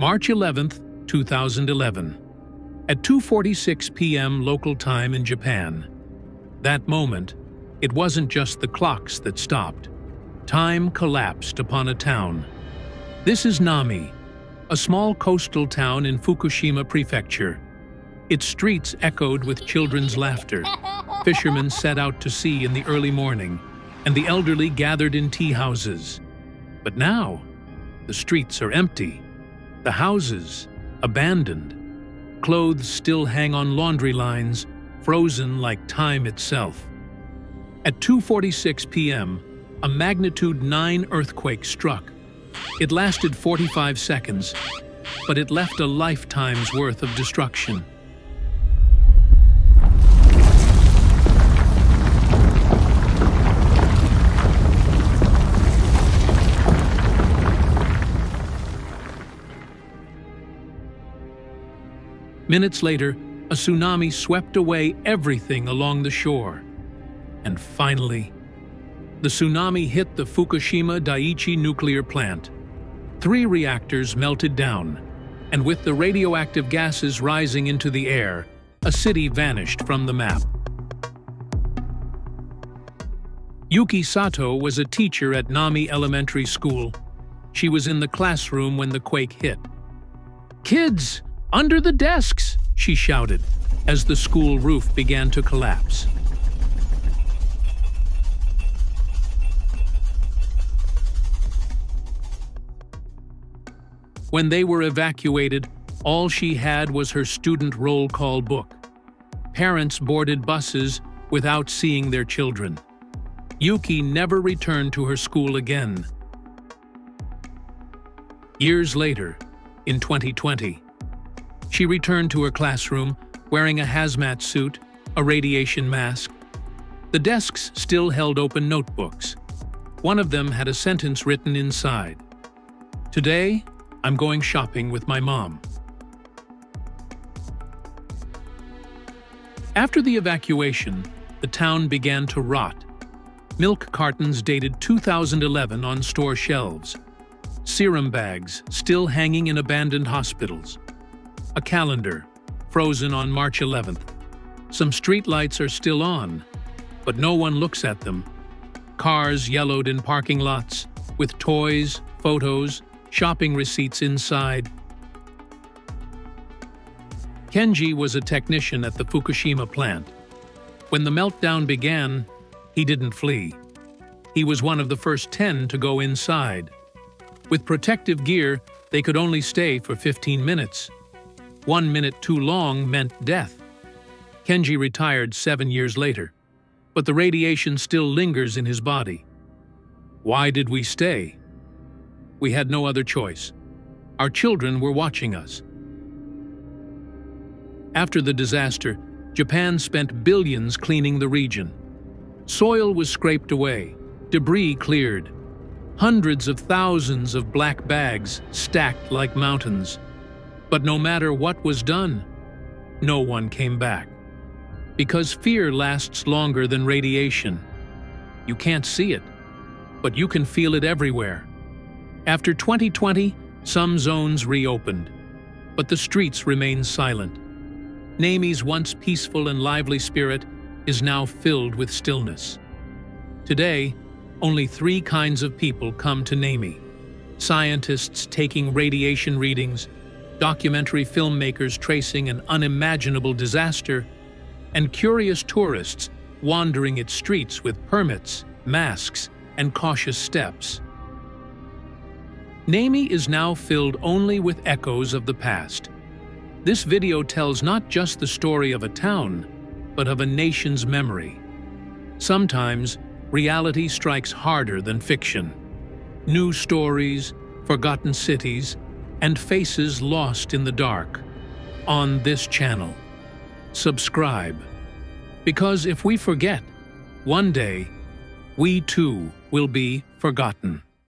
March 11, 2011. At 2:46 p.m. local time in Japan. That moment, it wasn't just the clocks that stopped. Time collapsed upon a town. This is Namie, a small coastal town in Fukushima Prefecture. Its streets echoed with children's laughter. Fishermen set out to sea in the early morning, and the elderly gathered in tea houses. But now, the streets are empty. The houses, abandoned. Clothes still hang on laundry lines, frozen like time itself. At 2:46 p.m., a magnitude 9 earthquake struck. It lasted 45 seconds, but it left a lifetime's worth of destruction. Minutes later, a tsunami swept away everything along the shore. And finally, the tsunami hit the Fukushima Daiichi nuclear plant. 3 reactors melted down, and with the radioactive gases rising into the air, a city vanished from the map. Yuki Sato was a teacher at Namie Elementary School. She was in the classroom when the quake hit. "Kids! Under the desks!" she shouted, as the school roof began to collapse. When they were evacuated, all she had was her student roll call book. Parents boarded buses without seeing their children. Yuki never returned to her school again. Years later, in 2020, she returned to her classroom wearing a hazmat suit, a radiation mask. The desks still held open notebooks. One of them had a sentence written inside. "Today, I'm going shopping with my mom." After the evacuation, the town began to rot. Milk cartons dated 2011 on store shelves. Serum bags still hanging in abandoned hospitals. A calendar, frozen on March 11th. Some streetlights are still on, but no one looks at them. Cars yellowed in parking lots, with toys, photos, shopping receipts inside. Kenji was a technician at the Fukushima plant. When the meltdown began, he didn't flee. He was one of the first 10 to go inside. With protective gear, they could only stay for 15 minutes. 1 minute too long meant death. Kenji retired 7 years later, but the radiation still lingers in his body. Why did we stay? We had no other choice. Our children were watching us. After the disaster, Japan spent billions cleaning the region. Soil was scraped away, debris cleared. Hundreds of thousands of black bags stacked like mountains. But no matter what was done, no one came back. Because fear lasts longer than radiation. You can't see it, but you can feel it everywhere. After 2020, some zones reopened, but the streets remain silent. Namie's once peaceful and lively spirit is now filled with stillness. Today, only 3 kinds of people come to Namie: scientists taking radiation readings, documentary filmmakers tracing an unimaginable disaster, and curious tourists wandering its streets with permits, masks, and cautious steps. Namie is now filled only with echoes of the past. This video tells not just the story of a town, but of a nation's memory. Sometimes, reality strikes harder than fiction. New stories, forgotten cities, and faces lost in the dark. On this channel. Subscribe. Because if we forget, one day, we too will be forgotten.